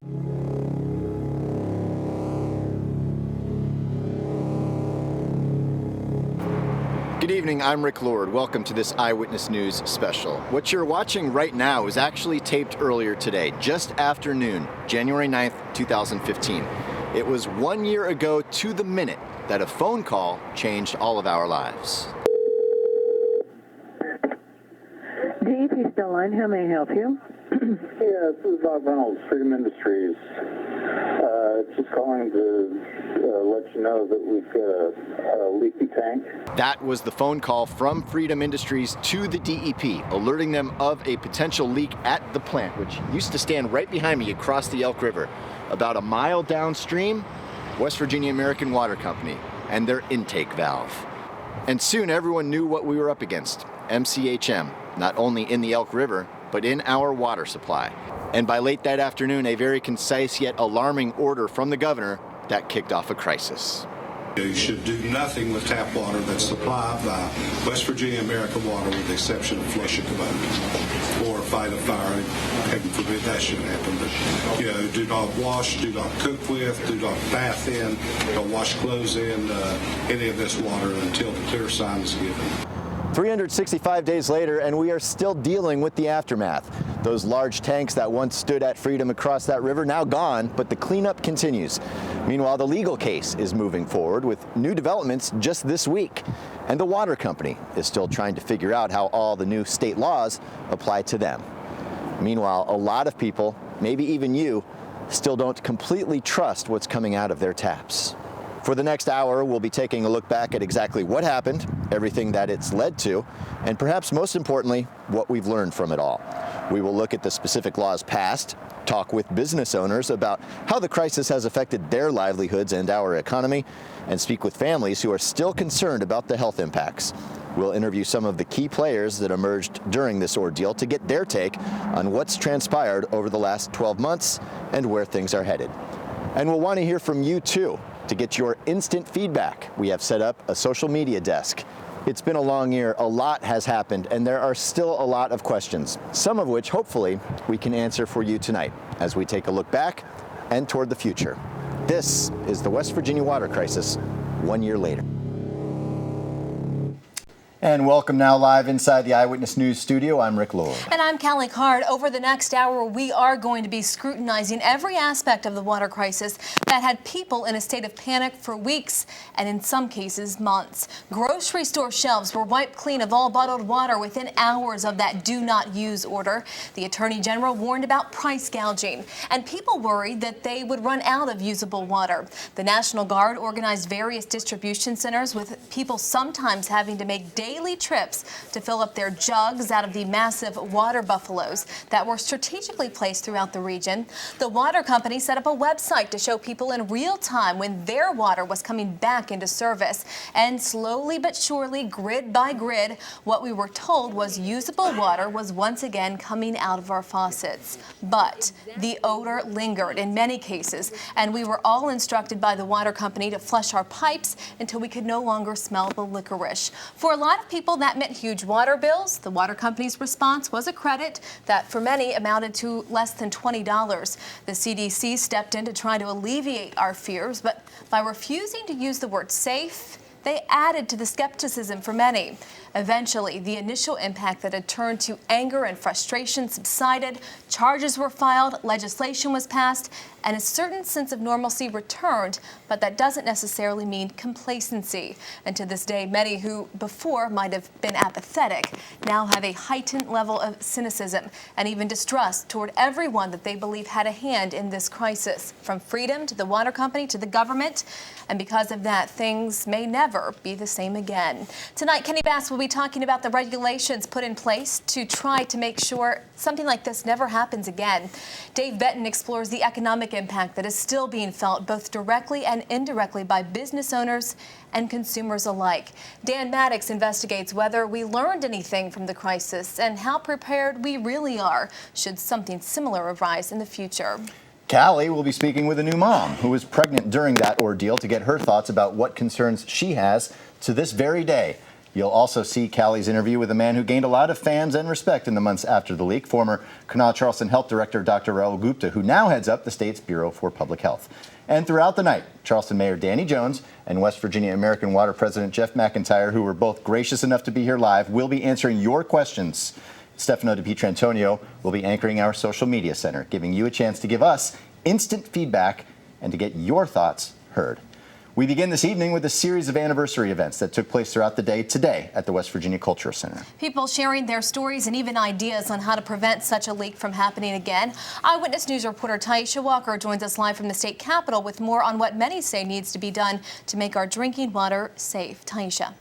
Good evening, I'm Rick Lord. Welcome to this Eyewitness News special. What you're watching right now is actually taped earlier today, just after noon, January 9th, 2015. It was 1 year ago to the minute that a phone call changed all of our lives. DEP still line, how may I help you? Yeah, this is Bob Reynolds, Freedom Industries. Just calling to let you know that we've got a leaky tank. That was the phone call from Freedom Industries to the DEP, alerting them of a potential leak at the plant, which used to stand right behind me across the Elk River. About a mile downstream, West Virginia American Water Company and their intake valve. And soon everyone knew what we were up against. MCHM, not only in the Elk River, but in our water supply. And by late that afternoon, a very concise yet alarming order from the governor that kicked off a crisis. You should do nothing with tap water that's supplied by West Virginia American Water with the exception of flush a commode or fight a fire. Heaven forbid that should happen. But, do not wash, do not cook with, do not bath in, don't wash clothes in any of this water until the clear sign is given. 365 days later, and we are still dealing with the aftermath. Those large tanks that once stood at Freedom across that river, now gone, but the cleanup continues. Meanwhile, the legal case is moving forward with new developments just this week. And the water company is still trying to figure out how all the new state laws apply to them. Meanwhile, a lot of people, maybe even you, still don't completely trust what's coming out of their taps. For the next hour, we'll be taking a look back at exactly what happened, everything that it's led to, and perhaps most importantly, what we've learned from it all. We will look at the specific laws passed, talk with business owners about how the crisis has affected their livelihoods and our economy, and speak with families who are still concerned about the health impacts. We'll interview some of the key players that emerged during this ordeal to get their take on what's transpired over the last 12 months and where things are headed. And we'll want to hear from you too. To get your instant feedback, we have set up a social media desk. It's been a long year, a lot has happened, and there are still a lot of questions, some of which hopefully we can answer for you tonight as we take a look back and toward the future. This is the West Virginia water crisis 1 year later. And welcome now live inside the Eyewitness News studio. I'm Rick Lord. And I'm Callie Card. Over the next hour, we are going to be scrutinizing every aspect of the water crisis that had people in a state of panic for weeks and in some cases months. Grocery store shelves were wiped clean of all bottled water within hours of that do not use order. The Attorney General warned about price gouging, and people worried that they would run out of usable water. The National Guard organized various distribution centers with people sometimes having to make daily trips to fill up their jugs out of the massive water buffaloes that were strategically placed throughout the region. The water company set up a website to show people in real time when their water was coming back into service. And slowly but surely, grid by grid, what we were told was usable water was once again coming out of our faucets. But the odor lingered in many cases, and we were all instructed by the water company to flush our pipes until we could no longer smell the licorice. For a lot of people, that meant huge water bills. The water company's response was a credit that for many amounted to less than $20. The CDC stepped in to try to alleviate our fears, but by refusing to use the word safe, they added to the skepticism for many. Eventually, the initial impact that had turned to anger and frustration subsided, charges were filed, legislation was passed, and a certain sense of normalcy returned, but that doesn't necessarily mean complacency. And to this day, many who before might have been apathetic now have a heightened level of cynicism and even distrust toward everyone that they believe had a hand in this crisis, from Freedom to the water company to the government. And because of that, things may never be the same again. Tonight, Kenny Bass will be talking about the regulations put in place to try to make sure something like this never happens again. Dave Benton explores the economic impact that is still being felt both directly and indirectly by business owners and consumers alike. Dan Maddox investigates whether we learned anything from the crisis and how prepared we really are should something similar arise in the future. Callie will be speaking with a new mom who was pregnant during that ordeal to get her thoughts about what concerns she has to this very day. You'll also see Callie's interview with a man who gained a lot of fans and respect in the months after the leak, former Kanawha Charleston Health Director Dr. Rahul Gupta, who now heads up the state's Bureau for Public Health. And throughout the night, Charleston Mayor Danny Jones and West Virginia American Water President Jeff McIntyre, who were both gracious enough to be here live, will be answering your questions. Stefano DiPietrantonio will be anchoring our social media center, giving you a chance to give us instant feedback and to get your thoughts heard. We begin this evening with a series of anniversary events that took place throughout the day today at the West Virginia Cultural Center. People sharing their stories and even ideas on how to prevent such a leak from happening again. Eyewitness News reporter Taisha Walker joins us live from the state capitol with more on what many say needs to be done to make our drinking water safe. Taisha.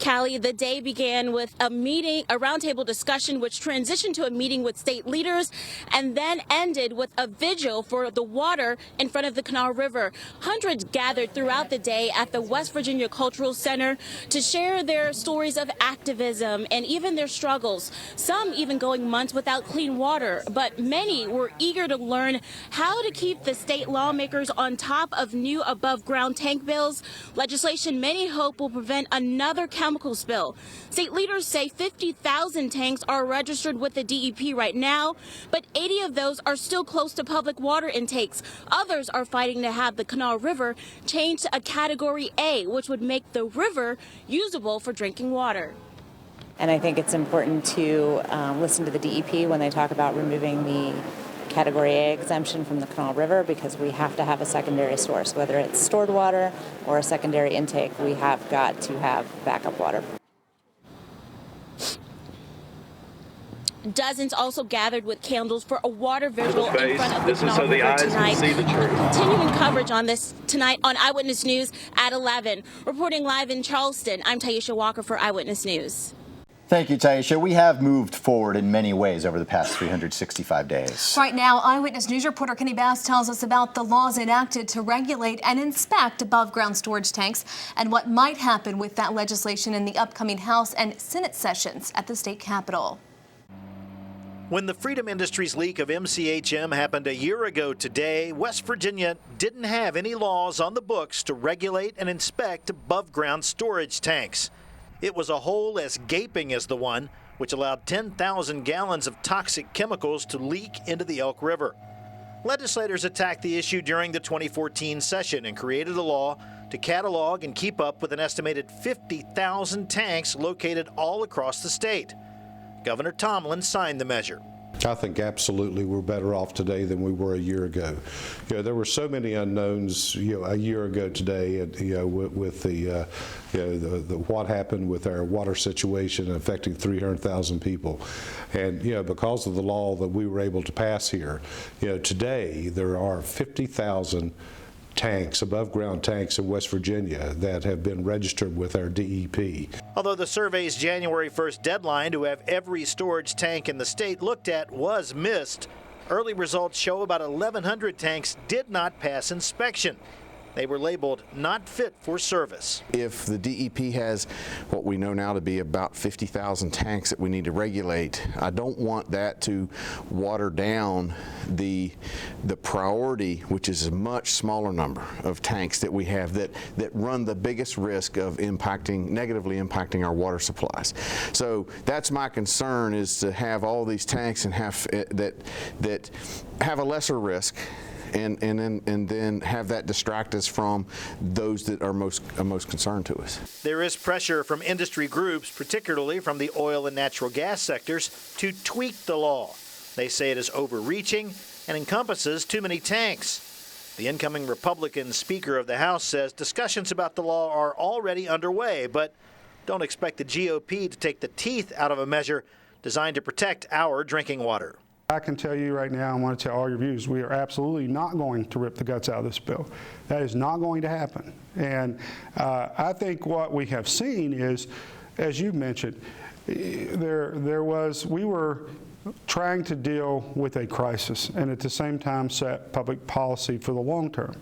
Callie, the day began with a roundtable discussion, which transitioned to a meeting with state leaders and then ended with a vigil for the water in front of the Kanawha River. Hundreds gathered throughout the day at the West Virginia Cultural Center to share their stories of activism and even their struggles, some even going months without clean water. But many were eager to learn how to keep the state lawmakers on top of new above-ground tank bills, legislation many hope will prevent another chemical spill. State leaders say 50,000 tanks are registered with the DEP right now, but 80 of those are still close to public water intakes. Others are fighting to have the Kanawha River changed to a Category A, which would make the river usable for drinking water. And I think it's important to listen to the DEP when they talk about removing the Category A exemption from the Kanawha River, because we have to have a secondary source, whether it's stored water or a secondary intake. We have got to have backup water. Dozens also gathered with candles for a water vigil in front of the Kanawha River tonight. Continuing coverage on this tonight on Eyewitness News at 11. Reporting live in Charleston, I'm Taisha Walker for Eyewitness News. Thank you, Taisha. We have moved forward in many ways over the past 365 days. Right now, Eyewitness News reporter Kenny Bass tells us about the laws enacted to regulate and inspect above-ground storage tanks and what might happen with that legislation in the upcoming House and Senate sessions at the state capitol. When the Freedom Industries leak of MCHM happened a year ago today, West Virginia didn't have any laws on the books to regulate and inspect above-ground storage tanks. It was a hole as gaping as the one, which allowed 10,000 gallons of toxic chemicals to leak into the Elk River. Legislators attacked the issue during the 2014 session and created a law to catalog and keep up with an estimated 50,000 tanks located all across the state. Governor Tomlin signed the measure. I think absolutely we're better off today than we were a year ago. There were so many unknowns, a year ago today, with the what happened with our water situation affecting 300,000 people, and because of the law that we were able to pass here, today there are 50,000 tanks, above ground tanks in West Virginia that have been registered with our DEP. Although the survey's January 1st deadline to have every storage tank in the state looked at was missed, early results show about 1,100 tanks did not pass inspection. They were labeled not fit for service. If the DEP has what we know now to be about 50,000 tanks that we need to regulate, I don't want that to water down the priority, which is a much smaller number of tanks that we have that run the biggest risk of negatively impacting our water supplies. So that's my concern, is to have all these tanks and have that have a lesser risk, and then have that distract us from those that are most concerned to us. There is pressure from industry groups, particularly from the oil and natural gas sectors, to tweak the law. They say it is overreaching and encompasses too many tanks. The incoming Republican Speaker of the House says discussions about the law are already underway, but don't expect the GOP to take the teeth out of a measure designed to protect our drinking water. I can tell you right now, I want to tell all your viewers, we are absolutely not going to rip the guts out of this bill. That is not going to happen. And I think what we have seen is, as you mentioned, we were trying to deal with a crisis and at the same time set public policy for the long term.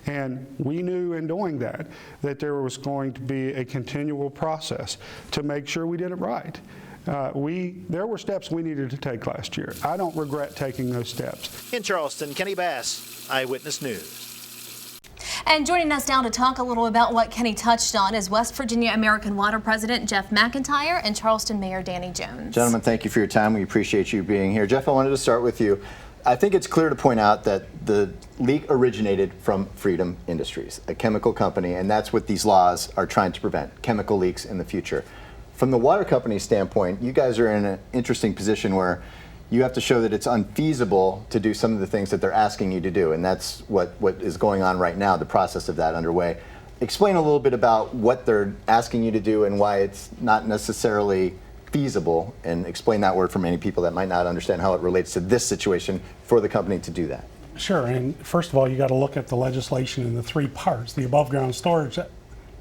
And we knew in doing that there was going to be a continual process to make sure we did it right. There were steps we needed to take last year. I don't regret taking those steps. In Charleston, Kenny Bass, Eyewitness News. And joining us now to talk a little about what Kenny touched on is West Virginia American Water President Jeff McIntyre and Charleston Mayor Danny Jones. Gentlemen, thank you for your time. We appreciate you being here. Jeff, I wanted to start with you. I think it's clear to point out that the leak originated from Freedom Industries, a chemical company, and that's what these laws are trying to prevent, chemical leaks in the future. From the water company standpoint, you guys are in an interesting position where you have to show that it's unfeasible to do some of the things that they're asking you to do, and that's what is going on right now, the process of that underway. Explain a little bit about what they're asking you to do and why it's not necessarily feasible, and explain that word for many people that might not understand how it relates to this situation for the company to do that. Sure, and first of all, you got to look at the legislation in the three parts. The above ground storage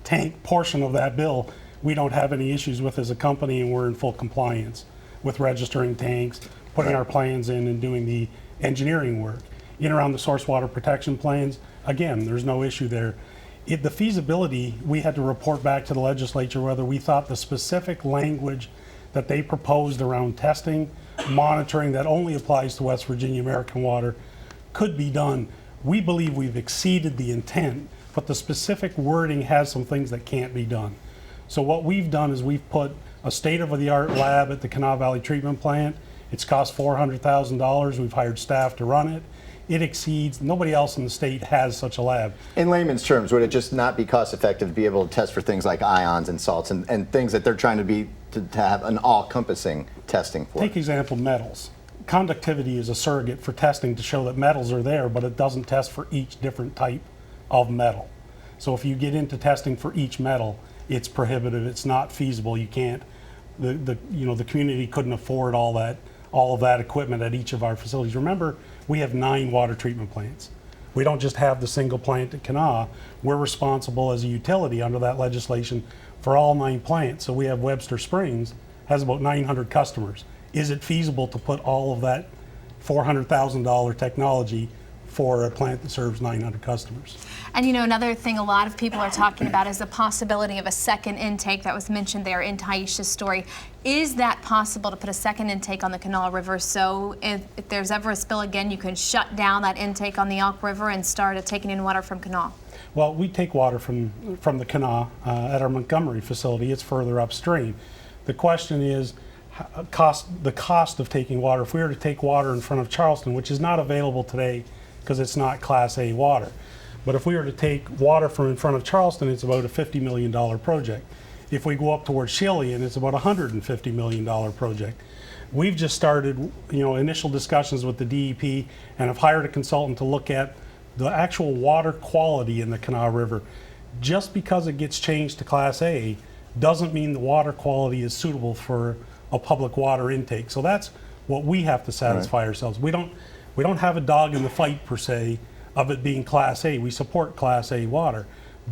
tank portion of that bill, we don't have any issues with as a company, and we're in full compliance with registering tanks, putting our plans in and doing the engineering work. In around the source water protection plans, again, there's no issue there. The feasibility, we had to report back to the legislature whether we thought the specific language that they proposed around testing, monitoring, that only applies to West Virginia American Water, could be done. We believe we've exceeded the intent, but the specific wording has some things that can't be done. So what we've done is we've put a state-of-the-art lab at the Kanawha Valley Treatment Plant. It's cost $400,000. We've hired staff to run it. It exceeds, nobody else in the state has such a lab. In layman's terms, would it just not be cost effective to be able to test for things like ions and salts and things that they're trying to have an all-encompassing testing for? Take example metals. Conductivity is a surrogate for testing to show that metals are there, but it doesn't test for each different type of metal. So if you get into testing for each metal, it's prohibitive, it's not feasible, you can't, the community couldn't afford all of that equipment at each of our facilities. Remember, we have 9 water treatment plants. We don't just have the single plant at Kanawha. We're responsible as a utility under that legislation for all 9 plants. So we have Webster Springs, has about 900 customers. Is it feasible to put all of that $400,000 technology for a plant that serves 900 customers? And another thing a lot of people are talking about is the possibility of a second intake that was mentioned there in Taisha's story. Is that possible to put a second intake on the Kanawha River, so if there's ever a spill again, you can shut down that intake on the Elk River and start taking in water from Kanawha? Well, we take water from the Kanawha at our Montgomery facility. It's further upstream. The question is the cost of taking water. If we were to take water in front of Charleston, which is not available today because it's not Class A water, but if we were to take water from in front of Charleston, it's about a $50 million project. If we go up towards Chilian, it's about a $150 million project. We've just started, initial discussions with the DEP and have hired a consultant to look at the actual water quality in the Kanawha River. Just because it gets changed to Class A doesn't mean the water quality is suitable for a public water intake. So that's what we have to satisfy ourselves. We don't have a dog in the fight per se of it being Class A. We support Class A water,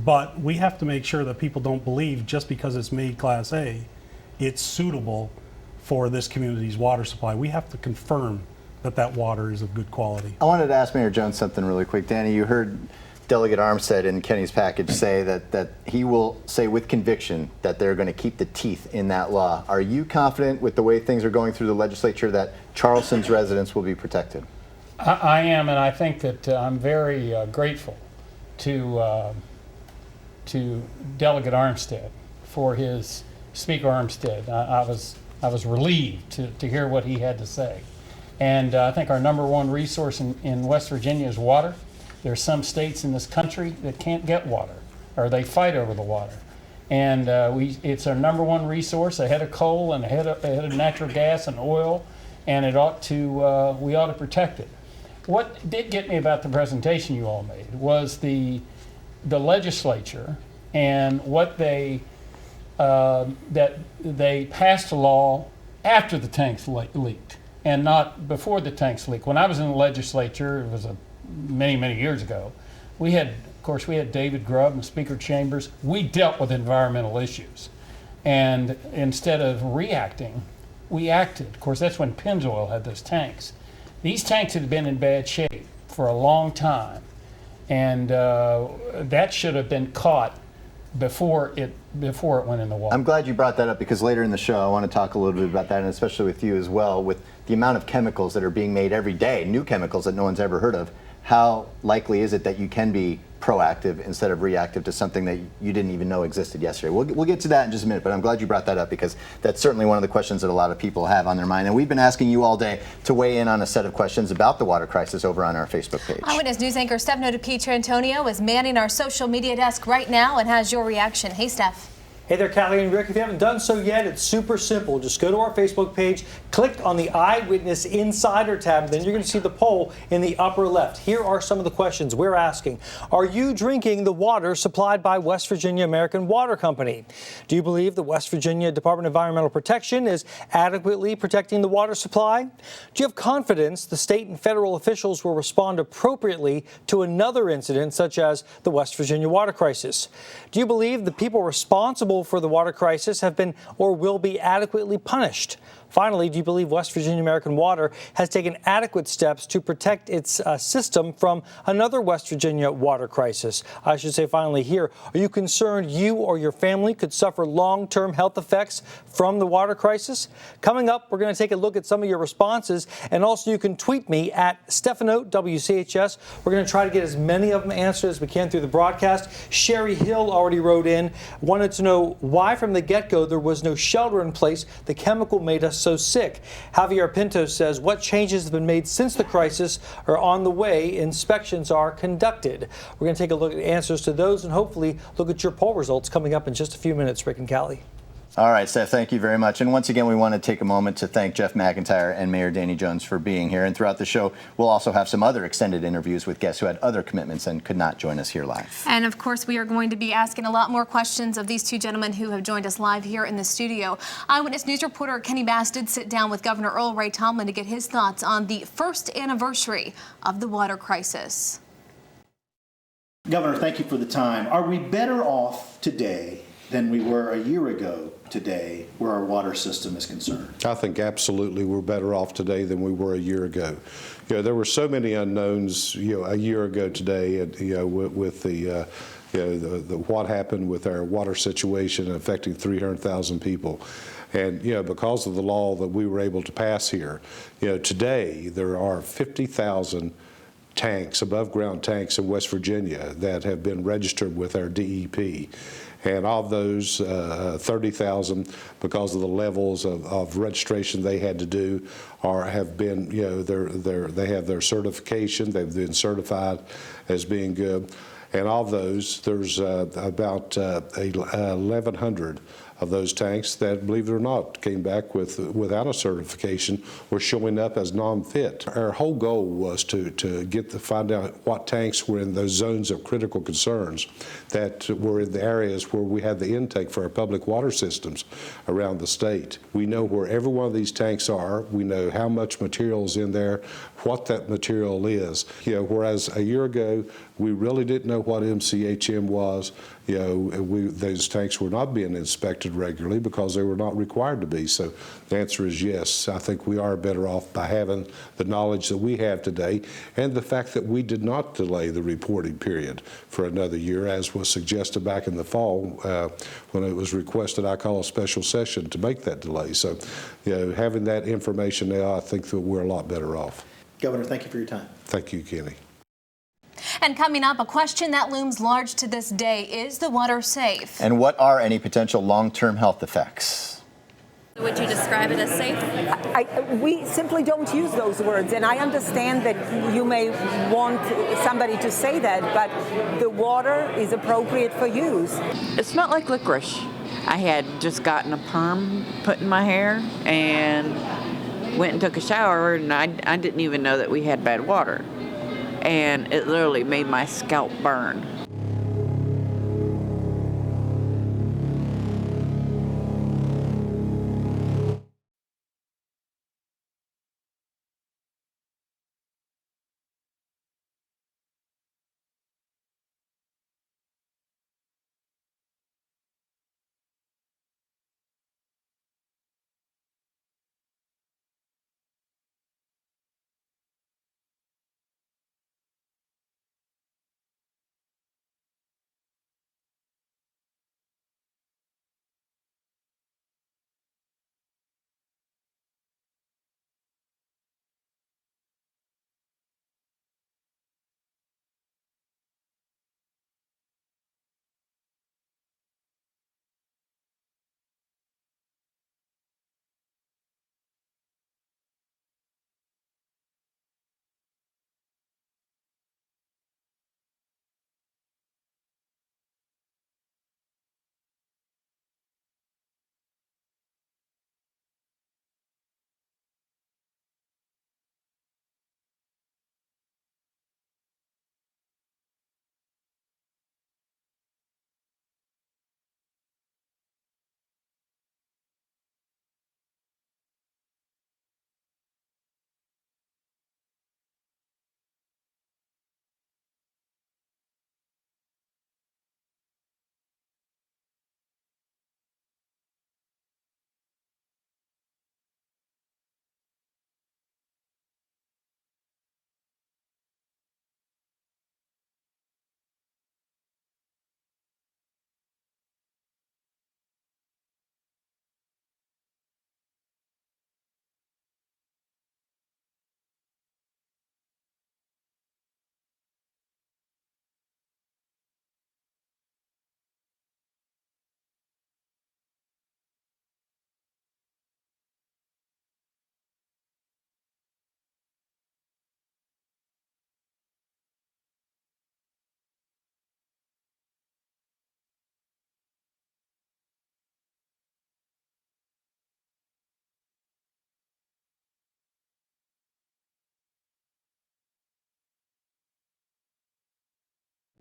but we have to make sure that people don't believe just because it's made Class A, it's suitable for this community's water supply. We have to confirm that that water is of good quality. I wanted to ask Mayor Jones something really quick. Danny, you heard Delegate Armstead in Kenny's package say that he will say with conviction that they're going to keep the teeth in that law. Are you confident with the way things are going through the legislature that Charleston's residents will be protected? I am, and I think that I'm very grateful to Delegate Armstead for his Speaker Armstead. I was relieved to hear what he had to say, and I think our #1 resource in West Virginia is water. There are some states in this country that can't get water, or they fight over the water, and it's our #1 resource ahead of coal and ahead of natural gas and oil, and we ought to protect it. What did get me about the presentation you all made was the legislature and what that they passed a law after the tanks leaked and not before the tanks leaked. When I was in the legislature, it was many years ago, we had David Grubb and Speaker Chambers. We dealt with environmental issues, and instead of reacting, we acted. Of course, that's when Pennzoil had those tanks. These tanks had been in bad shape for a long time, and that should have been caught before it went in the water. I'm glad you brought that up, because later in the show I want to talk a little bit about that, and especially with you as well, with the amount of chemicals that are being made every day, new chemicals that no one's ever heard of. How likely is it that you can be proactive instead of reactive to something that you didn't even know existed yesterday? We'll get to that in just a minute, but I'm glad you brought that up because that's certainly one of the questions that a lot of people have on their mind. And we've been asking you all day to weigh in on a set of questions about the water crisis over on our Facebook page. Eyewitness News anchor Stefano DiPietrantonio is manning our social media desk right now and has your reaction. Hey, Steph. Hey there, Callie and Rick. If you haven't done so yet, it's super simple. Just go to our Facebook page, click on the Eyewitness Insider tab, then you're going to see the poll in the upper left. Here are some of the questions we're asking. Are you drinking the water supplied by West Virginia American Water Company? Do you believe the West Virginia Department of Environmental Protection is adequately protecting the water supply? Do you have confidence the state and federal officials will respond appropriately to another incident such as the West Virginia water crisis? Do you believe the people responsible for the water crisis have been or will be adequately punished? Finally, do you believe West Virginia American Water has taken adequate steps to protect its system from another West Virginia water crisis? I should say finally here, are you concerned you or your family could suffer long-term health effects from the water crisis? Coming up, we're going to take a look at some of your responses, and also you can tweet me at Stefano WCHS. We're going to try to get as many of them answered as we can through the broadcast. Sherry Hill already wrote in, wanted to know why from the get-go there was no shelter in place. The chemical made us so sick. Javier Pinto says, what changes have been made since the crisis are on the way? Inspections are conducted. We're going to take a look at answers to those and hopefully look at your poll results coming up in just a few minutes, Rick and Callie. All right, Steph, thank you very much. And once again, we want to take a moment to thank Jeff McIntyre and Mayor Danny Jones for being here. And throughout the show, we'll also have some other extended interviews with guests who had other commitments and could not join us here live. And of course, we are going to be asking a lot more questions of these two gentlemen who have joined us live here in the studio. Eyewitness News reporter Kenny Bass did sit down with Governor Earl Ray Tomblin to get his thoughts on the first anniversary of the water crisis. Governor, thank you for the time. Are we better off today than we were a year ago today where our water system is concerned? I think absolutely we're better off today than we were a year ago. There were so many unknowns, a year ago today, with the what happened with our water situation affecting 300,000 people. And, because of the law that we were able to pass here, today there are 50,000 tanks, above ground tanks in West Virginia that have been registered with our DEP. And of those, 30,000, because of the levels of registration they had to do, have been, they have their certification. They've been certified as being good. And of those, there's about 1,100 of those tanks that, believe it or not, came back without a certification or showing up as non-fit. Our whole goal was to find out what tanks were in those zones of critical concerns that were in the areas where we had the intake for our public water systems around the state. We know where every one of these tanks are. We know how much material is in there, what that material is. Whereas a year ago, we really didn't know what MCHM was. Those tanks were not being inspected regularly because they were not required to be. So the answer is yes. I think we are better off by having the knowledge that we have today and the fact that we did not delay the reporting period for another year, as was suggested back in the fall when it was requested I call a special session to make that delay. So having that information now, I think that we're a lot better off. Governor, thank you for your time. Thank you, Kenny. And coming up, a question that looms large to this day, is the water safe? And what are any potential long-term health effects? Would you describe it as safe? We simply don't use those words, and I understand that you may want somebody to say that, but the water is appropriate for use. It smelled like licorice. I had just gotten a perm put in my hair and went and took a shower, and I didn't even know that we had bad water. And it literally made my scalp burn.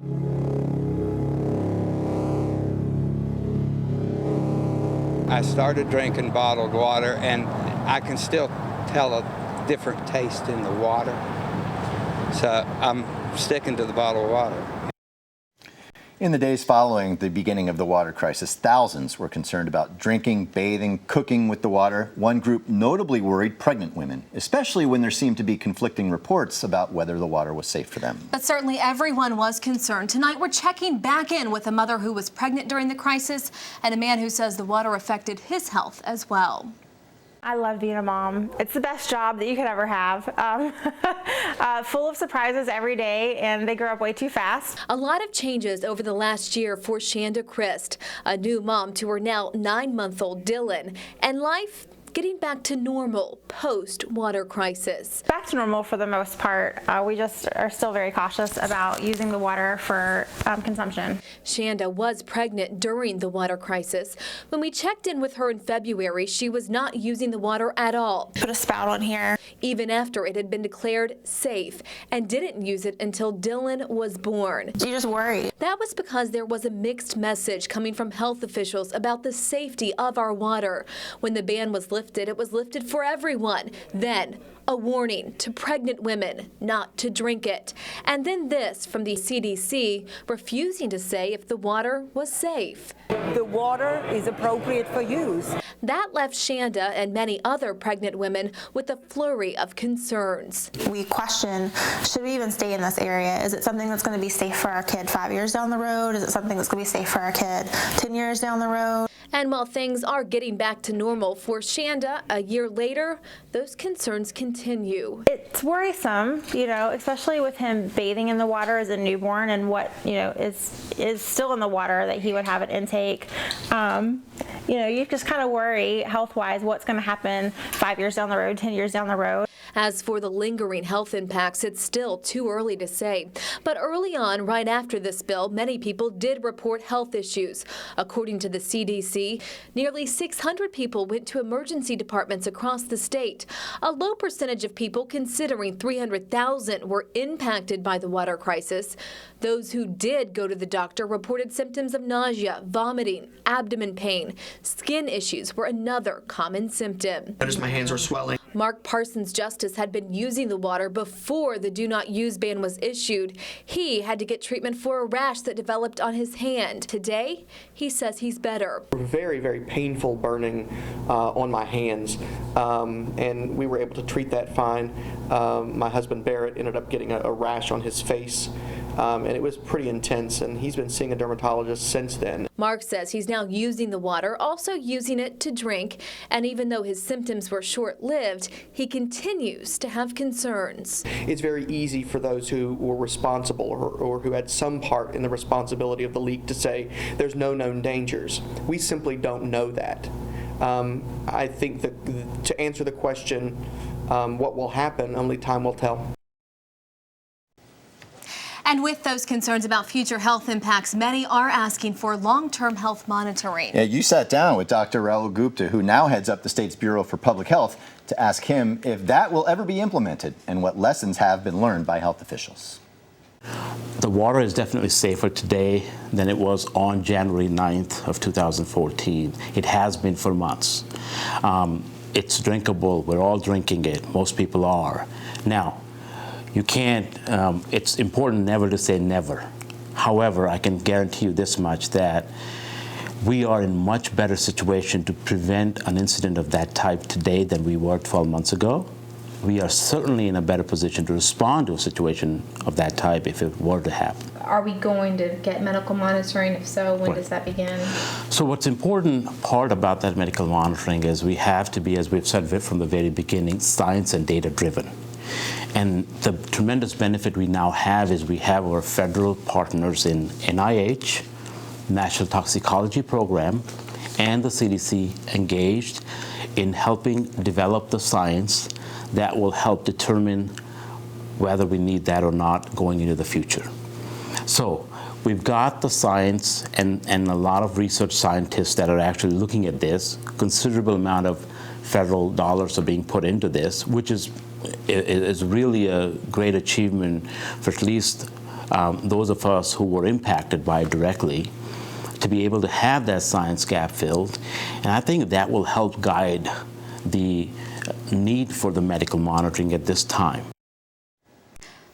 I started drinking bottled water, and I can still tell a different taste in the water. So I'm sticking to the bottled water. In the days following the beginning of the water crisis, thousands were concerned about drinking, bathing, cooking with the water. One group notably worried pregnant women, especially when there seemed to be conflicting reports about whether the water was safe for them. But certainly everyone was concerned. Tonight we're checking back in with a mother who was pregnant during the crisis and a man who says the water affected his health as well. I love being a mom. It's the best job that you could ever have. Full of surprises every day, and they grow up way too fast. A lot of changes over the last year for Shanda Christ, a new mom to her now 9-month-old Dylan, and life getting back to normal post-water crisis. Back to normal for the most part. We just are still very cautious about using the water for consumption. Shanda was pregnant during the water crisis. When we checked in with her in February, she was not using the water at all. Put a spout on here. Even after it had been declared safe, and didn't use it until Dylan was born. You just worry. That was because there was a mixed message coming from health officials about the safety of our water. When the ban was lifted, it was lifted for everyone. Then a warning to pregnant women not to drink it. And then this from the CDC refusing to say if the water was safe. The water is appropriate for use. That left Shanda and many other pregnant women with a flurry of concerns. We question, should we even stay in this area? Is it something that's going to be safe for our kid 5 years down the road? Is it something that's going to be safe for our kid 10 years down the road? And while things are getting back to normal for Shanda a year later, those concerns continue. It's worrisome, especially with him bathing in the water as a newborn and what, is still in the water that he would have an intake. You just kind of worry health-wise what's going to happen 5 years down the road, 10 years down the road. As for the lingering health impacts, it's still too early to say. But early on, right after this bill, many people did report health issues. According to the CDC, nearly 600 people went to emergency departments across the state. A low percentage of people, considering 300,000, were impacted by the water crisis. Those who did go to the doctor reported symptoms of nausea, vomiting, abdomen pain. Skin issues were another common symptom. Notice my hands are swelling. Mark Parsons Justice had been using the water before the do not use ban was issued. He had to get treatment for a rash that developed on his hand. Today, he says he's better. Very, very painful burning on my hands, and we were able to treat that fine. My husband Barrett ended up getting a rash on his face, and it was pretty intense, and he's been seeing a dermatologist since then. Mark says he's now using the water, also using it to drink, and even though his symptoms were short-lived, he continues to have concerns. It's very easy for those who were responsible or who had some part in the responsibility of the leak to say there's no known dangers. We simply don't know that. I think that to answer the question, what will happen, only time will tell. And with those concerns about future health impacts, many are asking for long-term health monitoring. Yeah, you sat down with Dr. Rahul Gupta, who now heads up the state's Bureau for Public Health, to ask him if that will ever be implemented and what lessons have been learned by health officials. The water is definitely safer today than it was on January 9th of 2014. It has been for months. It's drinkable. We're all drinking it. Most people are. Now, you can't, it's important never to say never. However, I can guarantee you this much, that we are in much better situation to prevent an incident of that type today than we were 12 months ago. We are certainly in a better position to respond to a situation of that type if it were to happen. Are we going to get medical monitoring? If so, when does that begin? So what's important part about that medical monitoring is we have to be, as we've said from the very beginning, science and data driven. And the tremendous benefit we now have is we have our federal partners in NIH, National Toxicology Program, and the CDC engaged in helping develop the science that will help determine whether we need that or not going into the future. So we've got the science and a lot of research scientists that are actually looking at this. Considerable amount of federal dollars are being put into this, which is really a great achievement for at least those of us who were impacted by it directly, to be able to have that science gap filled. And I think that will help guide the need for the medical monitoring at this time.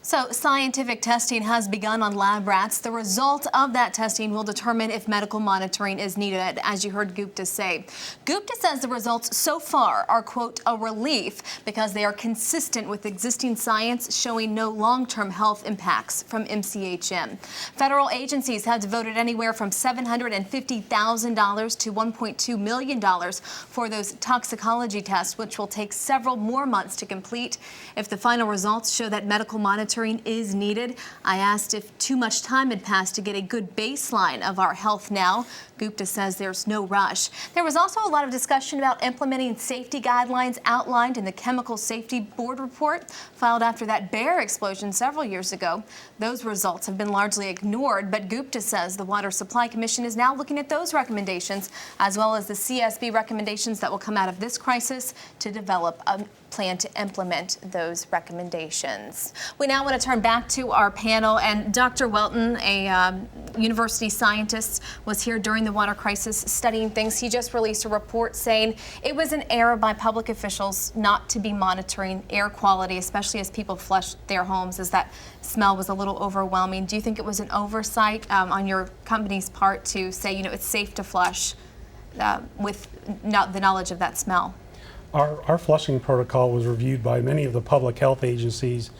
So scientific testing has begun on lab rats. The result of that testing will determine if medical monitoring is needed, as you heard Gupta say. Gupta says the results so far are, quote, a relief because they are consistent with existing science showing no long-term health impacts from MCHM. Federal agencies have devoted anywhere from $750,000 to $1.2 million for those toxicology tests, which will take several more months to complete. If the final results show that medical monitoring is needed, I asked if too much time had passed to get a good baseline of our health now. Gupta says there's no rush. There was also a lot of discussion about implementing safety guidelines outlined in the Chemical Safety Board report filed after that bear explosion several years ago. Those results have been largely ignored, but Gupta says the Water Supply Commission is now looking at those recommendations, as well as the CSB recommendations that will come out of this crisis to develop a plan to implement those recommendations. We now want to turn back to our panel, and Dr. Welton, a university scientist, was here during the water crisis studying things. He just released a report saying it was an error by public officials not to be monitoring air quality, especially as people flushed their homes, as that smell was a little overwhelming. Do you think it was an oversight on your company's part to say, you know, it's safe to flush with not the knowledge of that smell? Our flushing protocol was reviewed by many of the public health agencies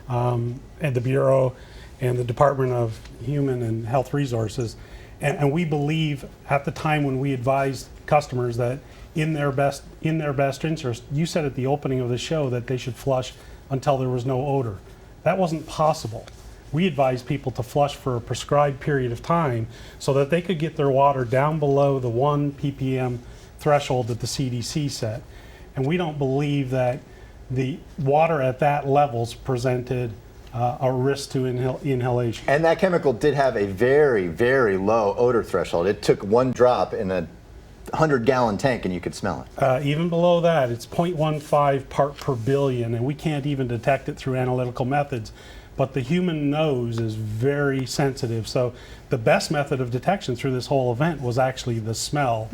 and the Bureau and the Department of Human and Health Resources. And we believe at the time when we advised customers that in their best interest, you said at the opening of the show that they should flush until there was no odor. That wasn't possible. We advised people to flush for a prescribed period of time so that they could get their water down below the 1 ppm threshold that the CDC set. And we don't believe that the water at that levels presented a risk to inhalation. And that chemical did have a very, very low odor threshold. It took one drop in a 100-gallon tank and you could smell it. Even below that, it's 0.15 part per billion, and we can't even detect it through analytical methods. But the human nose is very sensitive. So the best method of detection through this whole event was actually the smell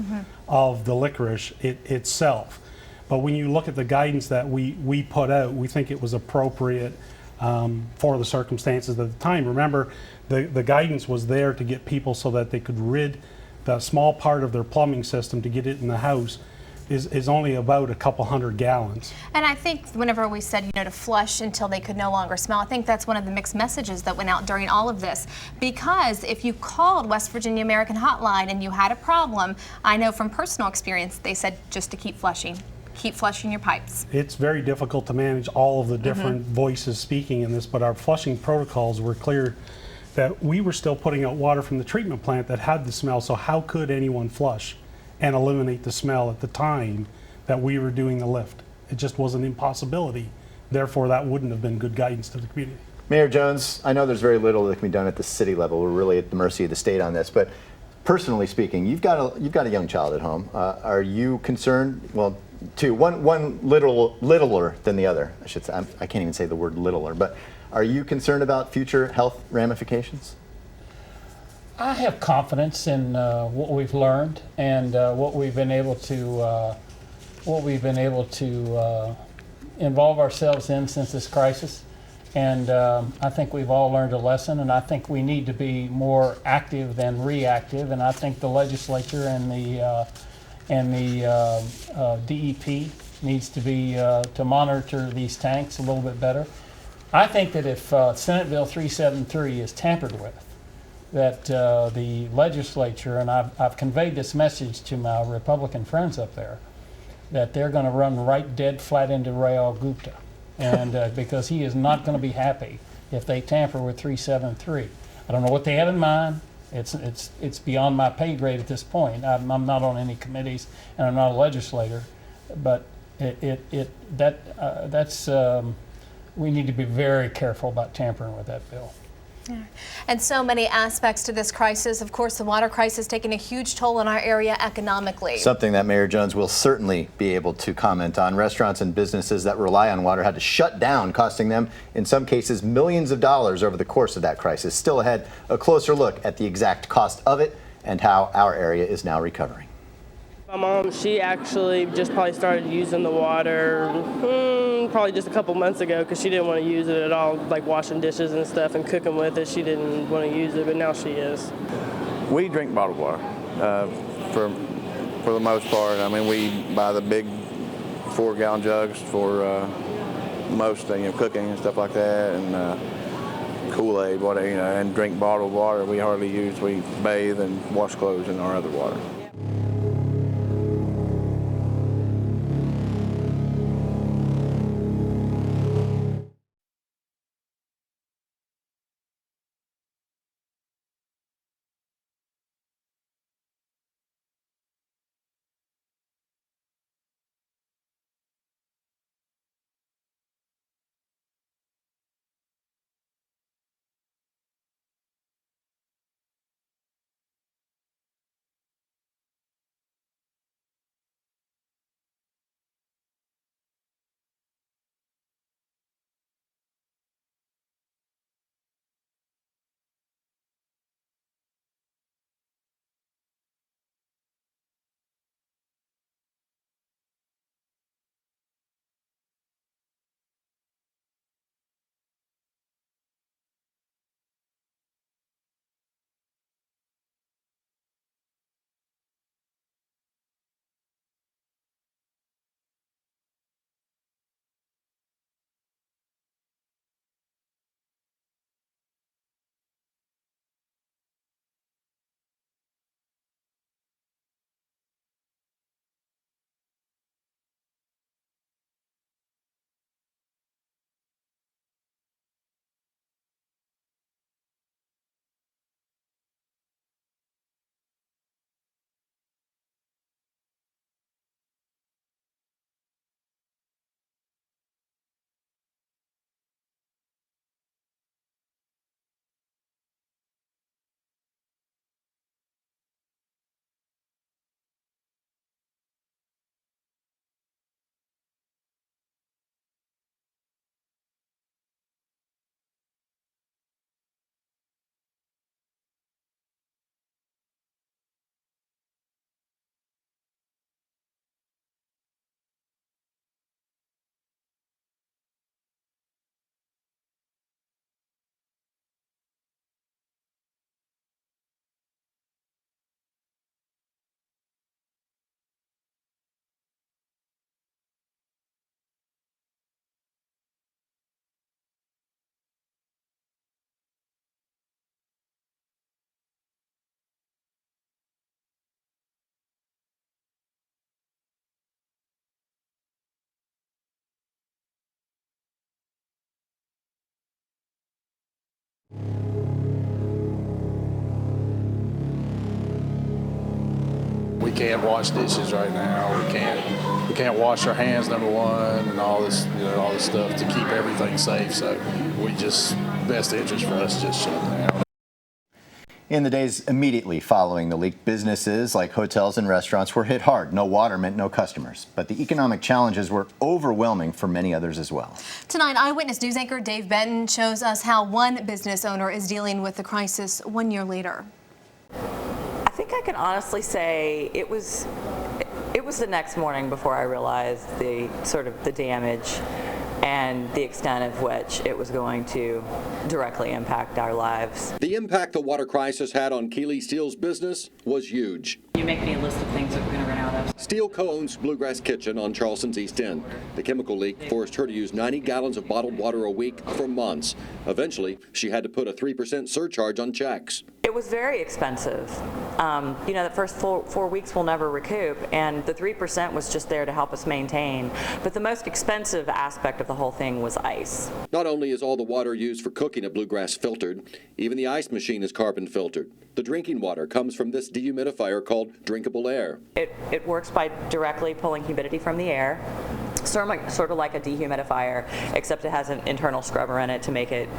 of the licorice itself. But when you look at the guidance that we put out, we think it was appropriate for the circumstances at the time. Remember, the guidance was there to get people so that they could rid the small part of their plumbing system to get it in the house is only about a couple hundred gallons. And I think whenever we said, you know, to flush until they could no longer smell, I think that's one of the mixed messages that went out during all of this. Because if you called West Virginia American Hotline and you had a problem, I know from personal experience, they said just to keep flushing. Keep flushing your pipes. It's very difficult to manage all of the different voices speaking in this, but our flushing protocols were clear that we were still putting out water from the treatment plant that had the smell, so how could anyone flush and eliminate the smell at the time that we were doing the lift? It just was an impossibility. Therefore, that wouldn't have been good guidance to the community. Mayor Jones, I know there's very little that can be done at the city level. We're really at the mercy of the state on this, but personally speaking, you've got a young child at home. Are you concerned? Well, one littler than the other, I should say. I can't even say the word littler, but are you concerned about future health ramifications? I have confidence in what we've learned and what we've been able to involve ourselves in since this crisis. And I think we've all learned a lesson, and I think we need to be more active than reactive. And I think the legislature and the DEP needs to be to monitor these tanks a little bit better. I think that if Senate Bill 373 is tampered with, that the legislature, and I've conveyed this message to my Republican friends up there, that they're going to run right dead flat into Rayal Gupta, and because he is not going to be happy if they tamper with 373. I don't know what they have in mind. It's beyond my pay grade at this point. I'm not on any committees, and I'm not a legislator, but we need to be very careful about tampering with that bill. And so many aspects to this crisis. Of course, the water crisis taking a huge toll on our area economically. Something that Mayor Jones will certainly be able to comment on. Restaurants and businesses that rely on water had to shut down, costing them, in some cases, millions of dollars over the course of that crisis. Still ahead, a closer look at the exact cost of it and how our area is now recovering. My mom, she actually just probably started using the water probably just a couple months ago because she didn't want to use it at all, like washing dishes and stuff and cooking with it. She didn't want to use it, but now she is. We drink bottled water for the most part. I mean, we buy the big 4-gallon jugs for most cooking and stuff like that, and Kool-Aid, whatever, and drink bottled water. We hardly use. We bathe and wash clothes in our other water. We can't wash dishes right now. We can't wash our hands, number one, and all this, all this stuff to keep everything safe. So we just, best interest for us, just shut down. In the days immediately following the leak, businesses like hotels and restaurants were hit hard. No water meant no customers. But the economic challenges were overwhelming for many others as well. Tonight, Eyewitness News anchor Dave Benton shows us how one business owner is dealing with the crisis 1 year later. I think I can honestly say it was the next morning before I realized the damage and the extent of which it was going to directly impact our lives. The impact the water crisis had on Keeley Steel's business was huge. You make me a list of things that we're going to run out of. Steele co-owns Bluegrass Kitchen on Charleston's East End. The chemical leak forced her to use 90 gallons of bottled water a week for months. Eventually, she had to put a 3% surcharge on checks. It was very expensive. The first four weeks we'll never recoup, and the 3% was just there to help us maintain. But the most expensive aspect of the whole thing was ice. Not only is all the water used for cooking at Bluegrass filtered, even the ice machine is carbon filtered. The drinking water comes from this dehumidifier called drinkable air. It works by directly pulling humidity from the air sort of like a dehumidifier, except it has an internal scrubber in it to make it,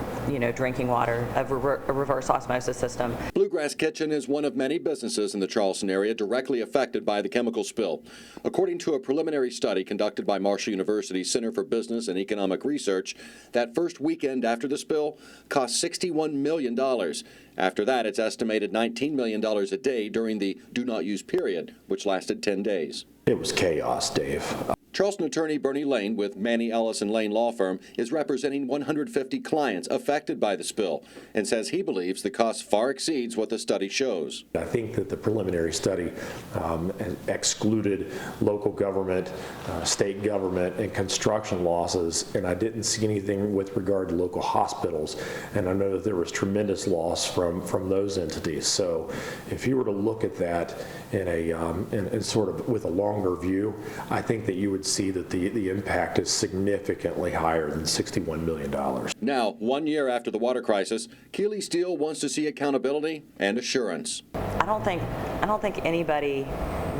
drinking water, a reverse osmosis system. Bluegrass Kitchen is one of many businesses in the Charleston area directly affected by the chemical spill. According to a preliminary study conducted by Marshall University's Center for Business and Economic Research, that first weekend after the spill cost $61 million. After that, it's estimated $19 million a day during the do not use period, which lasted 10 days. It was chaos, Dave. Charleston attorney Bernie Lane with Manny Ellis and Lane Law Firm is representing 150 clients affected by the spill and says he believes the cost far exceeds what the study shows. I think that the preliminary study excluded local government, state government, and construction losses, and I didn't see anything with regard to local hospitals, and I know that there was tremendous loss from those entities. So if you were to look at that in sort of with a longer view, I think that you would see that the impact is significantly higher than $61 million. Now, 1 year after the water crisis, Keeley Steele wants to see accountability and assurance. I don't think anybody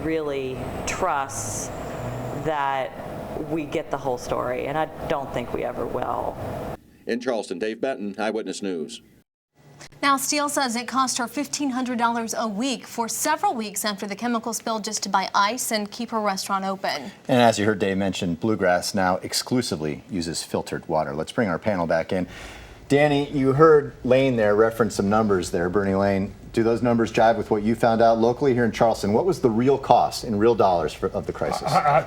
really trusts that we get the whole story, and I don't think we ever will. In Charleston, Dave Benton, Eyewitness News. Now, Steele says it cost her $1,500 a week for several weeks after the chemical spill just to buy ice and keep her restaurant open. And as you heard Dave mention, Bluegrass now exclusively uses filtered water. Let's bring our panel back in. Danny, you heard Lane there reference some numbers there, Bernie Lane. Do those numbers jive with what you found out locally here in Charleston? What was the real cost in real dollars of the crisis? I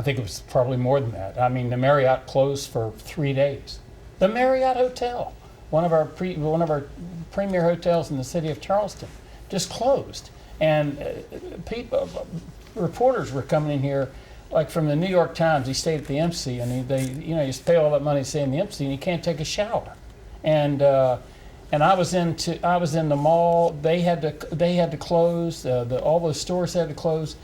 think it was probably more than that. I mean, the Marriott closed for 3 days. The Marriott Hotel, one of our premier hotels in the city of Charleston, just closed. And reporters were coming in here, like from the New York Times. He stayed at the MC, and you used to pay all that money to stay in the MC, and you can't take a shower. And I was in the mall. They had to close. All those stores had to close.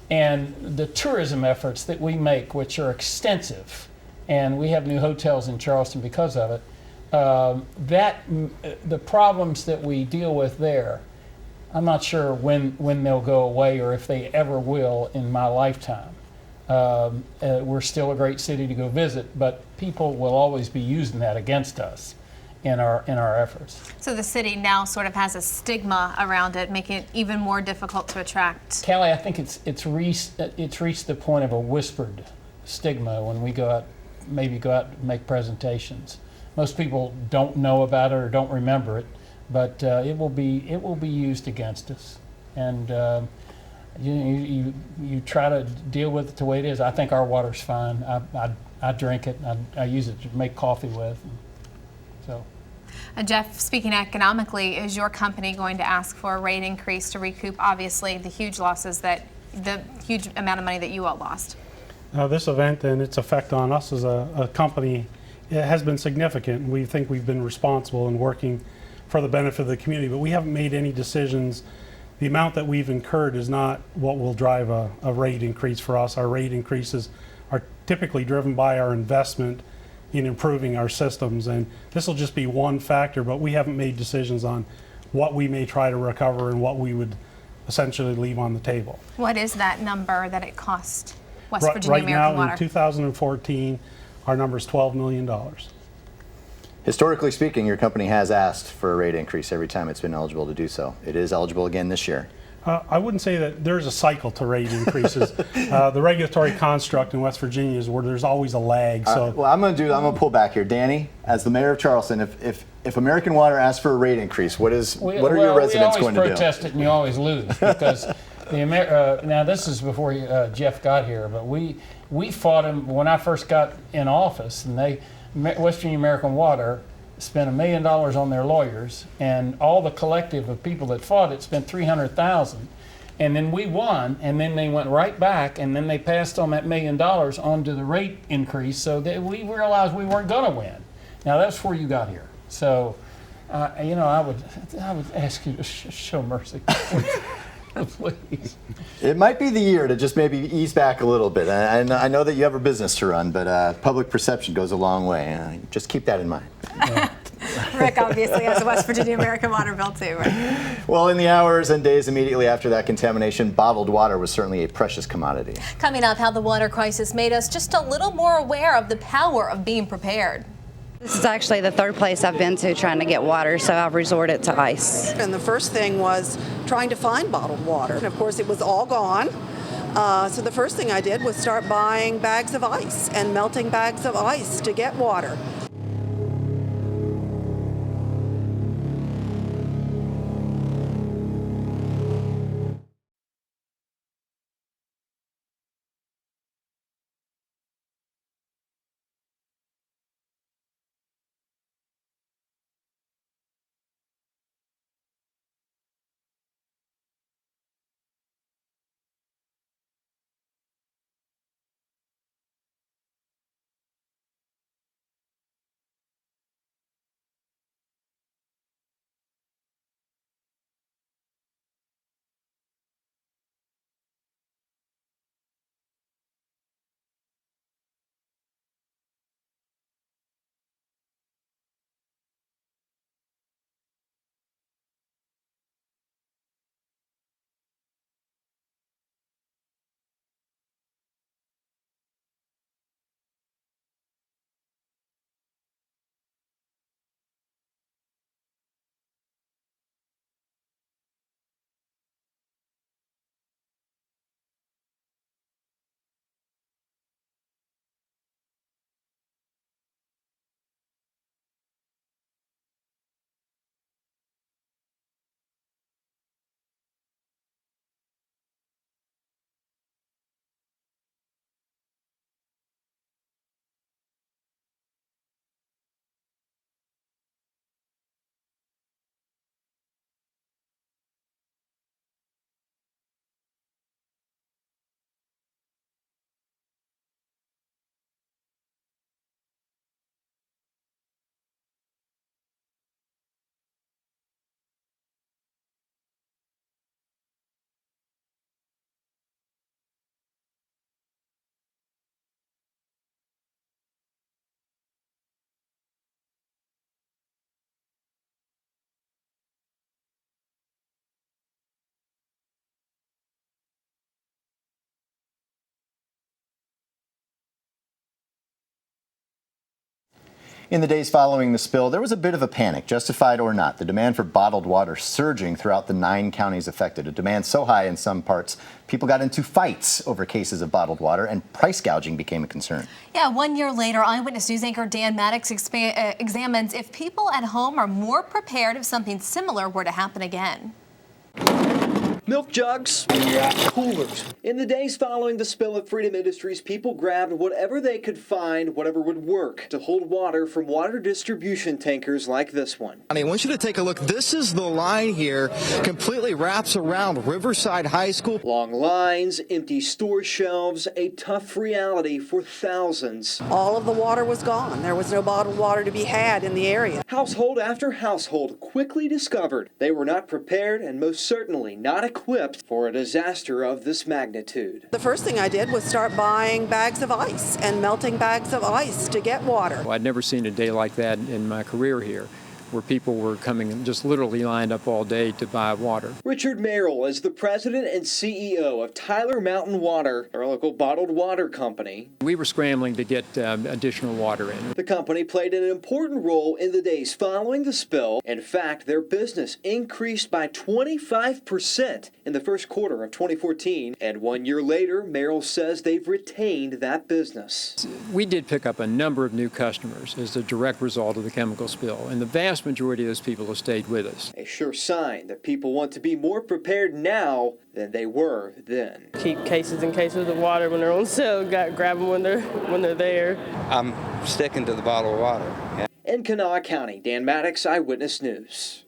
And the tourism efforts that we make, which are extensive, and we have new hotels in Charleston because of it. The problems that we deal with there, I'm not sure when they'll go away or if they ever will in my lifetime. We're still a great city to go visit, but people will always be using that against us in our efforts. So the city now sort of has a stigma around it, making it even more difficult to attract. Kelly, I think it's reached the point of a whispered stigma when we go out and make presentations. Most people don't know about it or don't remember it, but it will be used against us. And you try to deal with it the way it is. I think our water's fine. I drink it. I use it to make coffee with. So. Jeff, speaking economically, is your company going to ask for a rate increase to recoup, obviously, the huge losses the huge amount of money that you all lost? This event and its effect on us as a company, it has been significant. We think we've been responsible in working for the benefit of the community, but we haven't made any decisions. The amount that we've incurred is not what will drive a rate increase for us. Our rate increases are typically driven by our investment in improving our systems, and this will just be one factor, but we haven't made decisions on what we may try to recover and what we would essentially leave on the table. What is that number that it cost West Virginia right American now, Water? in 2014, our number is $12 million. Historically speaking, your company has asked for a rate increase every time it's been eligible to do so. It is eligible again this year. I wouldn't say that there's a cycle to rate increases. The regulatory construct in West Virginia is where there's always a lag. So, well, I'm going to pull back here, Danny. As the mayor of Charleston, if American Water asks for a rate increase, what are your residents going to do? We always protest it, and you always lose because now this is before Jeff got here, but we fought him when I first got in office, and West Virginia American Water spent $1 million on their lawyers, and all the collective of people that fought it spent $300,000, and then we won, and then they went right back, and then they passed on that $1 million onto the rate increase, so that we realized we weren't going to win. Now that's where you got here. So, I would ask you to show mercy. Please. It might be the year to just maybe ease back a little bit. I know that you have a business to run, but public perception goes a long way. Just keep that in mind. Yeah. Rick obviously has a West Virginia American water bill too, right? Well, in the hours and days immediately after that contamination, bottled water was certainly a precious commodity. Coming up, how the water crisis made us just a little more aware of the power of being prepared. This is actually the third place I've been to trying to get water, so I've resorted to ice. And the first thing was trying to find bottled water. And of course, it was all gone. So the first thing I did was start buying bags of ice and melting bags of ice to get water. In the days following the spill, there was a bit of a panic, justified or not. The demand for bottled water surging throughout the 9 counties affected. A demand so high in some parts, people got into fights over cases of bottled water, and price gouging became a concern. Yeah, 1 year later, Eyewitness News anchor Dan Maddox examines if people at home are more prepared if something similar were to happen again. Milk jugs, coolers. In the days following the spill at Freedom Industries, people grabbed whatever they could find, whatever would work, to hold water from water distribution tankers like this one. I want you to take a look. This is the line here, completely wraps around Riverside High School. Long lines, empty store shelves, a tough reality for thousands. All of the water was gone. There was no bottled water to be had in the area. Household after household quickly discovered they were not prepared and most certainly not equipped for a disaster of this magnitude. The first thing I did was start buying bags of ice and melting bags of ice to get water. Well, I'd never seen a day like that in my career here, where people were coming and just literally lined up all day to buy water. Richard Merrill is the president and CEO of Tyler Mountain Water, a local bottled water company. We were scrambling to get additional water in. The company played an important role in the days following the spill. In fact, their business increased by 25% in the first quarter of 2014. And 1 year later, Merrill says they've retained that business. We did pick up a number of new customers as a direct result of the chemical spill, and the vast majority of those people have stayed with us. A sure sign that people want to be more prepared now than they were then. Keep cases and cases of water when they're on sale. Grab them when they're there. I'm sticking to the bottled water. Yeah. In Kanawha County, Dan Maddox, Eyewitness News.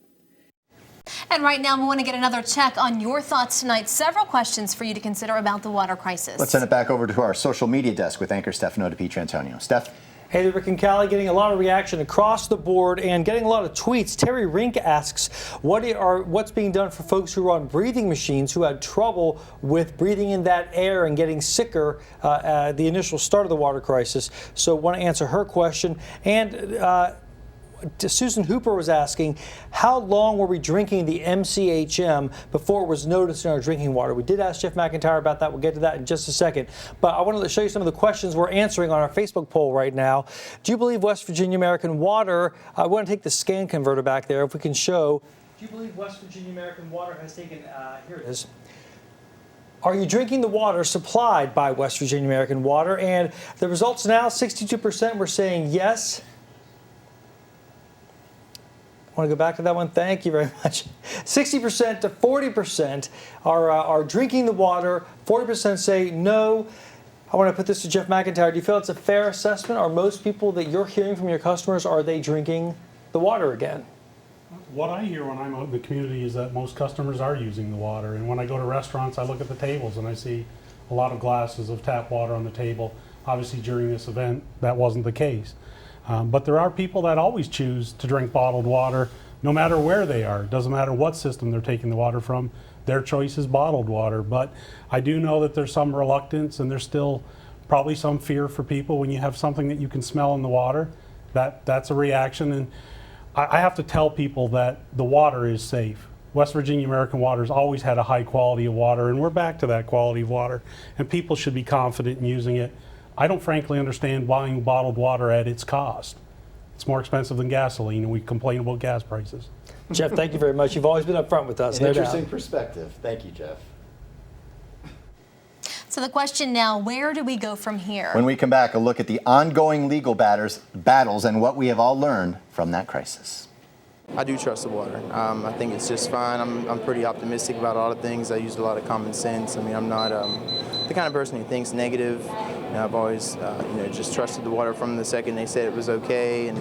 And right now, we want to get another check on your thoughts tonight. Several questions for you to consider about the water crisis. Let's send it back over to our social media desk with anchor Stefano DiPietrantonio. Steph? Hey, Rick and Callie, getting a lot of reaction across the board and getting a lot of tweets. Terry Rink asks, what's being done for folks who are on breathing machines who had trouble with breathing in that air and getting sicker at the initial start of the water crisis? So want to answer her question. And Susan Hooper was asking, how long were we drinking the MCHM before it was noticed in our drinking water? We did ask Jeff McIntyre about that. We'll get to that in just a second. But I wanted to show you some of the questions we're answering on our Facebook poll right now. Do you believe West Virginia American Water, I want to take the scan converter back there, if we can show, do you believe West Virginia American Water has taken, here it is. Are you drinking the water supplied by West Virginia American Water? And the results now, 62% were saying yes. Want to go back to that one? Thank you very much. 60% to 40% are drinking the water. 40% say no. I want to put this to Jeff McIntyre. Do you feel it's a fair assessment? Are most people that you're hearing from your customers, are they drinking the water again? What I hear when I'm out in the community is that most customers are using the water. And when I go to restaurants, I look at the tables and I see a lot of glasses of tap water on the table. Obviously, during this event, that wasn't the case. But there are people that always choose to drink bottled water, no matter where they are. It doesn't matter what system they're taking the water from. Their choice is bottled water. But I do know that there's some reluctance and there's still probably some fear for people when you have something that you can smell in the water. That's a reaction. And I have to tell people that the water is safe. West Virginia American Water has always had a high quality of water, and we're back to that quality of water, and people should be confident in using it. I don't frankly understand buying bottled water at its cost. It's more expensive than gasoline, and we complain about gas prices. Jeff, thank you very much. You've always been up front with us. An interesting perspective. Thank you, Jeff. So the question now, where do we go from here? When we come back, a look at the ongoing legal battles and what we have all learned from that crisis. I do trust the water. I think it's just fine. I'm pretty optimistic about a lot of things. I use a lot of common sense. I mean, I'm not the kind of person who thinks negative. You know, I've always just trusted the water from the second they said it was okay. And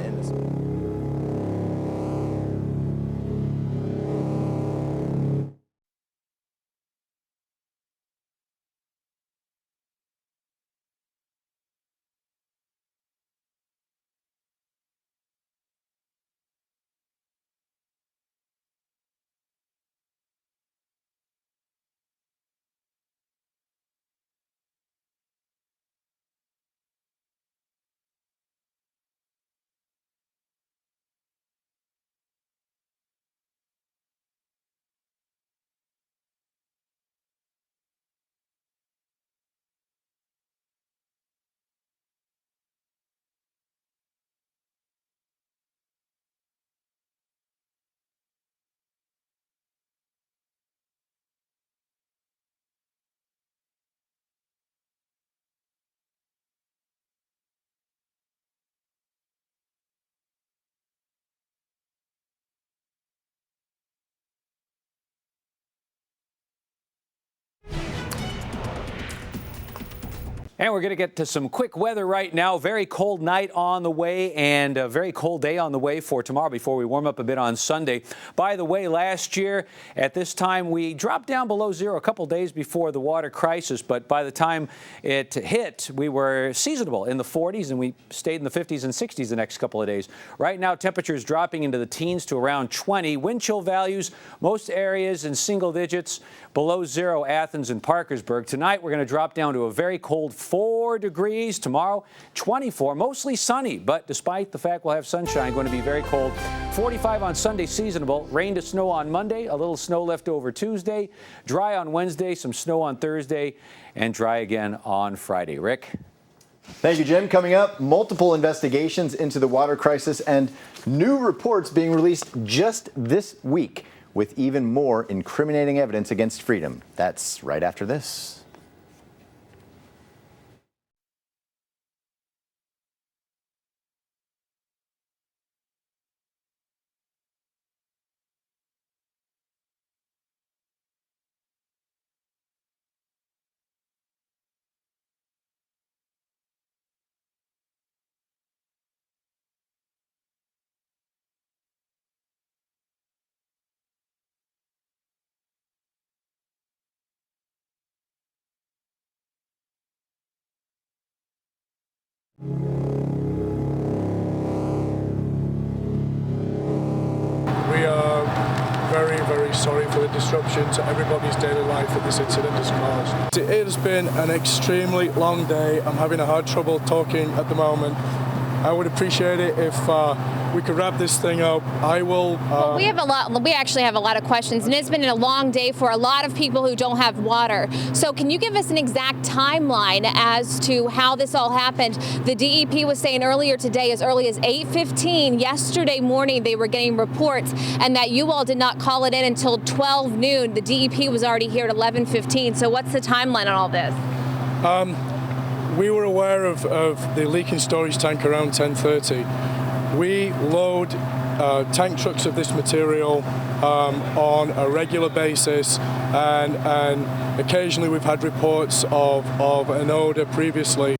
And we're going to get to some quick weather right now. Very cold night on the way and a very cold day on the way for tomorrow before we warm up a bit on Sunday. By the way, last year at this time we dropped down below zero a couple days before the water crisis, but by the time it hit, we were seasonable in the 40s and we stayed in the 50s and 60s the next couple of days. Right now, temperatures dropping into the teens to around 20. Wind chill values, most areas in single digits, below zero, Athens and Parkersburg. Tonight, we're going to drop down to a very cold 4 degrees. Tomorrow, 24, mostly sunny, but despite the fact we'll have sunshine, going to be very cold. 45 on Sunday, seasonable. Rain to snow on Monday, a little snow left over Tuesday. Dry on Wednesday, some snow on Thursday, and dry again on Friday. Rick? Thank you, Jim. Coming up, multiple investigations into the water crisis and new reports being released just this week with even more incriminating evidence against freedom. That's right after this. We are very, very sorry for the disruption to everybody's daily life that this incident has caused. It has been an extremely long day. I'm having a hard trouble talking at the moment. I would appreciate it if we could wrap this thing up. I will. Well, we actually have a lot of questions, and it's been a long day for a lot of people who don't have water. So can you give us an exact timeline as to how this all happened? The DEP was saying earlier today, as early as 8:15 yesterday morning, they were getting reports, and that you all did not call it in until 12 noon. The DEP was already here at 11:15. So what's the timeline on all this? We were aware of the leaking storage tank around 10:30. We load tank trucks of this material on a regular basis, and occasionally we've had reports of an odor previously.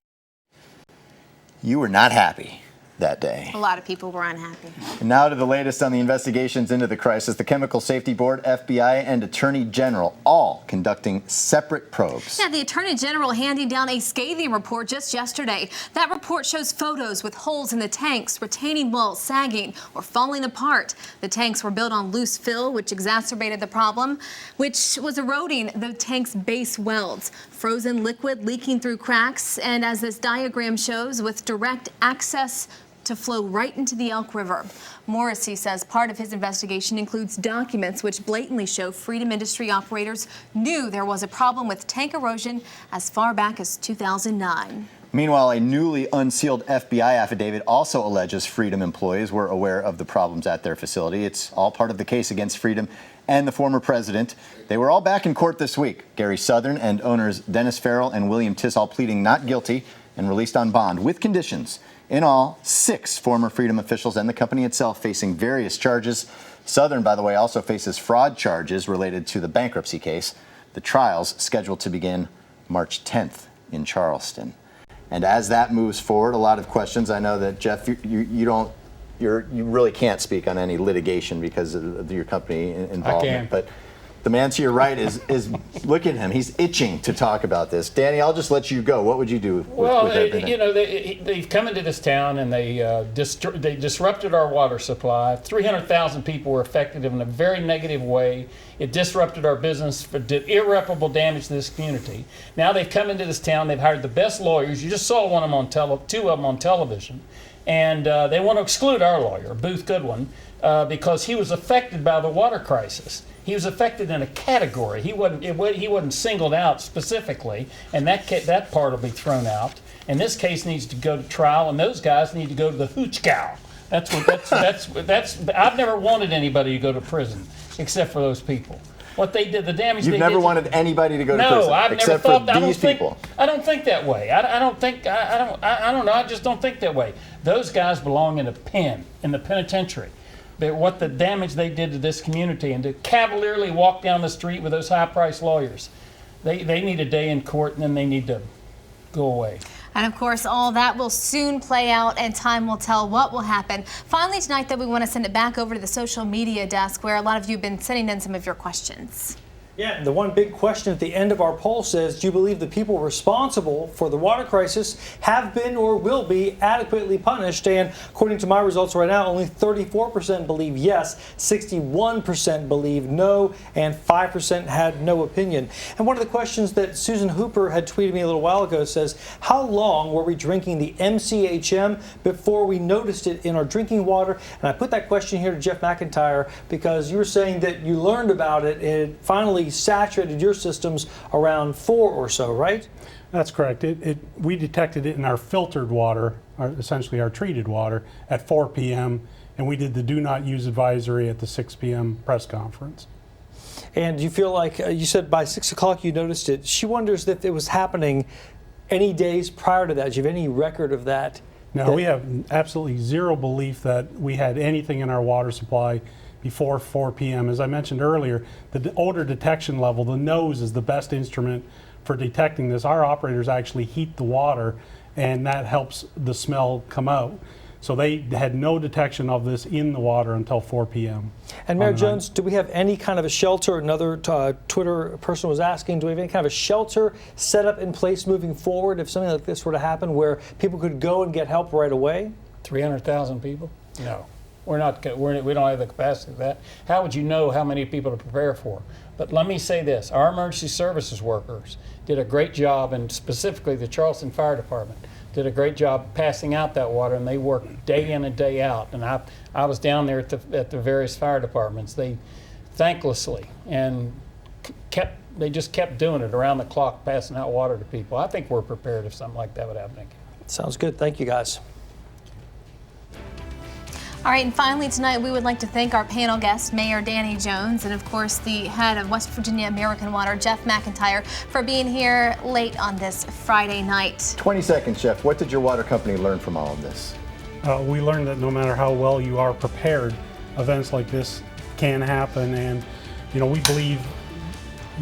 You were not happy that day. A lot of people were unhappy. And now to the latest on the investigations into the crisis. The Chemical Safety Board, FBI, and Attorney General all conducting separate probes. Yeah, the Attorney General handing down a scathing report just yesterday. That report shows photos with holes in the tanks, retaining walls sagging or falling apart. The tanks were built on loose fill, which exacerbated the problem, which was eroding the tank's base welds. Frozen liquid leaking through cracks, and as this diagram shows, with direct access to flow right into the Elk River. Morrissey says part of his investigation includes documents which blatantly show Freedom Industry operators knew there was a problem with tank erosion as far back as 2009. Meanwhile, a newly unsealed FBI affidavit also alleges Freedom employees were aware of the problems at their facility. It's all part of the case against Freedom and the former president. They were all back in court this week. Gary Southern and owners Dennis Farrell and William Tissall pleading not guilty and released on bond with conditions. In all, 6 former Freedom officials and the company itself facing various charges. Southern, by the way, also faces fraud charges related to the bankruptcy case. The trial's scheduled to begin March 10th in Charleston. And as that moves forward, a lot of questions. I know that, Jeff, you really can't speak on any litigation because of your company involvement. But the man to your right is look at him. He's itching to talk about this. Danny, I'll just let you go. What would you do with everything? You know, they've come into this town and they disrupted our water supply. 300,000 people were affected in a very negative way. It disrupted our business, did irreparable damage to this community. Now they've come into this town. They've hired the best lawyers. You just saw one of them on two of them on television. And they want to exclude our lawyer, Booth Goodwin, because he was affected by the water crisis. He was affected in a category. He wasn't singled out specifically, and that part will be thrown out. And this case needs to go to trial, and those guys need to go to the hooch cow. That's I've never wanted anybody to go to prison except for those people. What they did, the damage they did. You've never wanted anybody to go to prison, except for these people. I don't think that way. I don't know. I just don't think that way. Those guys belong in a pen, in the penitentiary. What the damage they did to this community, and to cavalierly walk down the street with those high-priced lawyers, they need a day in court, and then they need to go away. And of course, all that will soon play out, and time will tell what will happen. Finally tonight, though, we want to send it back over to the social media desk, where a lot of you have been sending in some of your questions. Yeah, the one big question at the end of our poll says, do you believe the people responsible for the water crisis have been or will be adequately punished? And according to my results right now, only 34% believe yes, 61% believe no, and 5% had no opinion. And one of the questions that Susan Hooper had tweeted me a little while ago says, how long were we drinking the MCHM before we noticed it in our drinking water? And I put that question here to Jeff McIntyre because you were saying that you learned about it and it finally saturated your systems around 4 or so, right? That's correct. We detected it in our filtered water, essentially our treated water, at 4 p.m. and we did the do not use advisory at the 6 p.m. press conference. And you feel like, you said by 6 o'clock you noticed it. She wonders if it was happening any days prior to that. Do you have any record of that? No, we have absolutely zero belief that we had anything in our water supply before 4 p.m. As I mentioned earlier, the odor detection level, the nose is the best instrument for detecting this. Our operators actually heat the water, and that helps the smell come out. So they had no detection of this in the water until 4 p.m. And Mayor Jones, do we have any kind of a shelter? Another Twitter person was asking, do we have any kind of a shelter set up in place moving forward if something like this were to happen where people could go and get help right away? 300,000 people? No. We don't have the capacity for that. How would you know how many people to prepare for? But let me say this, our emergency services workers did a great job, and specifically the Charleston Fire Department. did a great job passing out that water, and they worked day in and day out. And I was down there at the various fire departments. They thanklessly and they just kept doing it around the clock, passing out water to people. I think we're prepared if something like that would happen again. Sounds good. Thank you, guys. All right, and finally tonight we would like to thank our panel guest, Mayor Danny Jones, and of course the head of West Virginia American Water, Jeff McIntyre, for being here late on this Friday night. 20 seconds, Jeff. What did your water company learn from all of this? We learned that no matter how well you are prepared, events like this can happen, and we believe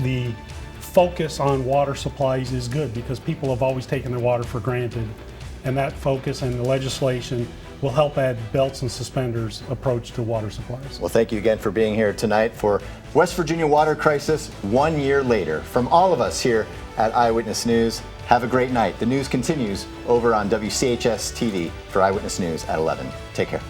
the focus on water supplies is good because people have always taken their water for granted, and that focus and the legislation will help add belts and suspenders approach to water supplies. Well, thank you again for being here tonight for West Virginia Water Crisis 1 year later. From all of us here at Eyewitness News, have a great night. The news continues over on WCHS TV for Eyewitness News at 11. Take care.